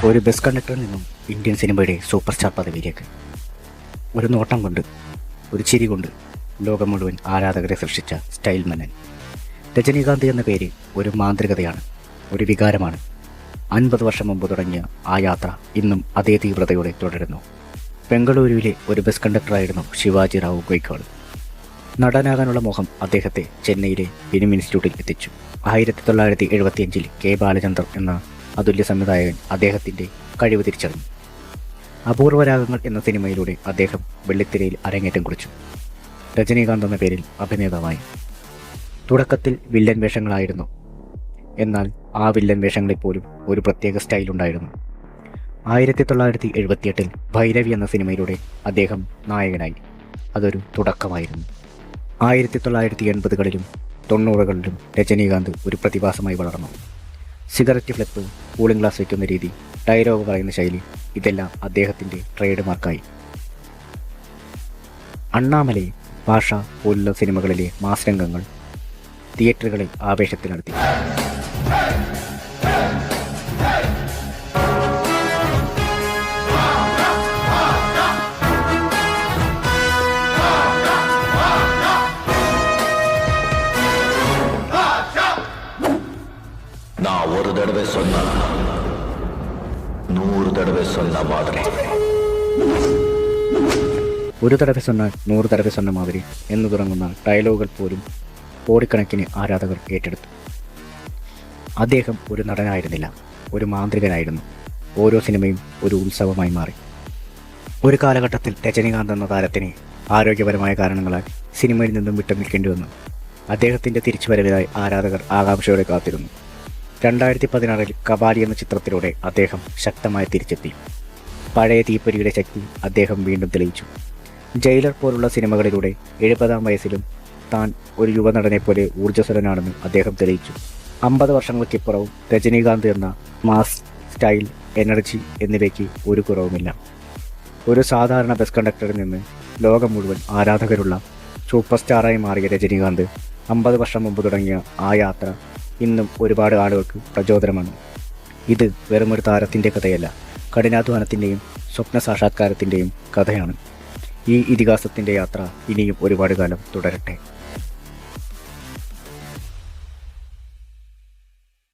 ഒരു ബസ് കണ്ടക്ടറിൽ നിന്നും ഇന്ത്യൻ സിനിമയുടെ സൂപ്പർ സ്റ്റാർ പദവിയിലേക്ക് ഒരു നോട്ടം കൊണ്ട്, ഒരു ചിരി കൊണ്ട് ലോകം മുഴുവൻ ആരാധകരെ സൃഷ്ടിച്ച സ്റ്റൈൽ മനൻ രജനീകാന്ത് എന്ന പേര് ഒരു മാന്ത്രികതയാണ്, ഒരു വികാരമാണ്. 50 വർഷം മുമ്പ് തുടങ്ങിയ ആ യാത്ര ഇന്നും അതേ തീവ്രതയോടെ തുടരുന്നു. ബംഗളൂരുവിലെ ഒരു ബസ് കണ്ടക്ടറായിരുന്നു ശിവാജി റാവു ഗോയ്ക്കോഡ്. നടനാകാനുള്ള മോഹം അദ്ദേഹത്തെ ചെന്നൈയിലെ ഫിലിം ഇൻസ്റ്റിറ്റ്യൂട്ടിൽ എത്തിച്ചു. 1975 കെ ബാലചന്ദർ എന്ന അതുല്യ സംവിധായകൻ അദ്ദേഹത്തിൻ്റെ കഴിവ് തിരിച്ചറിഞ്ഞു. അപൂർവരാഗങ്ങൾ എന്ന സിനിമയിലൂടെ അദ്ദേഹം വെള്ളിത്തിരയിൽ അരങ്ങേറ്റം കുറിച്ചു. രജനീകാന്ത് എന്ന പേരിൽ അഭിനേതാവായി. തുടക്കത്തിൽ വില്ലൻ വേഷങ്ങളായിരുന്നു, എന്നാൽ ആ വില്ലൻ വേഷങ്ങളിൽ പോലും ഒരു പ്രത്യേക സ്റ്റൈലുണ്ടായിരുന്നു. 1978 ഭൈരവി എന്ന സിനിമയിലൂടെ അദ്ദേഹം നായകനായി. അതൊരു തുടക്കമായിരുന്നു. 1980കളിലും 90കളിലും രജനീകാന്ത് ഒരു പ്രതിഭാസമായി വളർന്നു. സിഗരറ്റ് ഫ്ലിപ്പ്, കൂളിംഗ് ഗ്ലാസ് വയ്ക്കുന്ന രീതി, ഡയലോഗ് പറയുന്ന ശൈലി, ഇതെല്ലാം അദ്ദേഹത്തിൻ്റെ ട്രേഡ് മാർക്കായി. അണ്ണാമലൈ, ഭാഷ പോലുള്ള സിനിമകളിലെ മാസ് രംഗങ്ങൾ തിയേറ്ററുകളിൽ ആവേശത്തിലെടുത്തി. நான் ஒரு தடவை சொன்னா 100 தடவை சொன்ன மாதிரி. ഒരു തടവെ സൊന്നാൽ 100 തടവെ സൊന്ന മാതിരി എന്ന് തുടങ്ങുന്ന ഡയലോഗുകൾ പോലും കോടിക്കണക്കിന് ആരാധകർ ഏറ്റെടുത്തു. അദ്ദേഹം ഒരു നടനായിരുന്നില്ല, ഒരു മാന്ത്രികനായിരുന്നു. ഓരോ സിനിമയും ഒരു ഉത്സവമായി മാറി. ഒരു കാലഘട്ടത്തിൽ രജനീകാന്ത് എന്ന താരത്തിന് ആരോഗ്യപരമായ കാരണങ്ങളാൽ സിനിമയിൽ നിന്നും വിട്ടു നിൽക്കേണ്ടി വന്നു. അദ്ദേഹത്തിൻ്റെ തിരിച്ചുവരവിനായി ആരാധകർ ആകാംക്ഷയോടെ കാത്തിരുന്നു. 2016 കബാലി എന്ന ചിത്രത്തിലൂടെ അദ്ദേഹം ശക്തമായി തിരിച്ചെത്തി. പഴയ തീപ്പൊരിയുടെ ശക്തി അദ്ദേഹം വീണ്ടും തെളിയിച്ചു. ജയിലർ പോലുള്ള സിനിമകളിലൂടെ 70-ാം വയസ്സിലും താൻ ഒരു യുവനടനെ പോലെ ഊർജ്ജസ്വലനാണെന്ന് അദ്ദേഹം തെളിയിച്ചു. 50 വർഷങ്ങൾക്കിപ്പുറവും രജനീകാന്ത് എന്ന മാസ്, സ്റ്റൈൽ, എനർജി എന്നിവയ്ക്ക് ഒരു കുറവുമില്ല. ഒരു സാധാരണ ബസ് കണ്ടക്ടറിൽ നിന്ന് ലോകം മുഴുവൻ ആരാധകരുള്ള സൂപ്പർ സ്റ്റാറായി മാറിയ രജനീകാന്ത് 50 വർഷം മുമ്പ് തുടങ്ങിയ ആ യാത്ര ഇന്നും ഒരുപാട് ആളുകൾക്ക് പ്രചോദനമാണ്. ഇത് വെറുമൊരു താരത്തിൻ്റെ കഥയല്ല, കഠിനാധ്വാനത്തിൻ്റെയും സ്വപ്ന സാക്ഷാത്കാരത്തിൻ്റെയും കഥയാണ്. ഈ ഇതിഹാസത്തിൻ്റെ യാത്ര ഇനിയും ഒരുപാട് കാലം തുടരട്ടെ.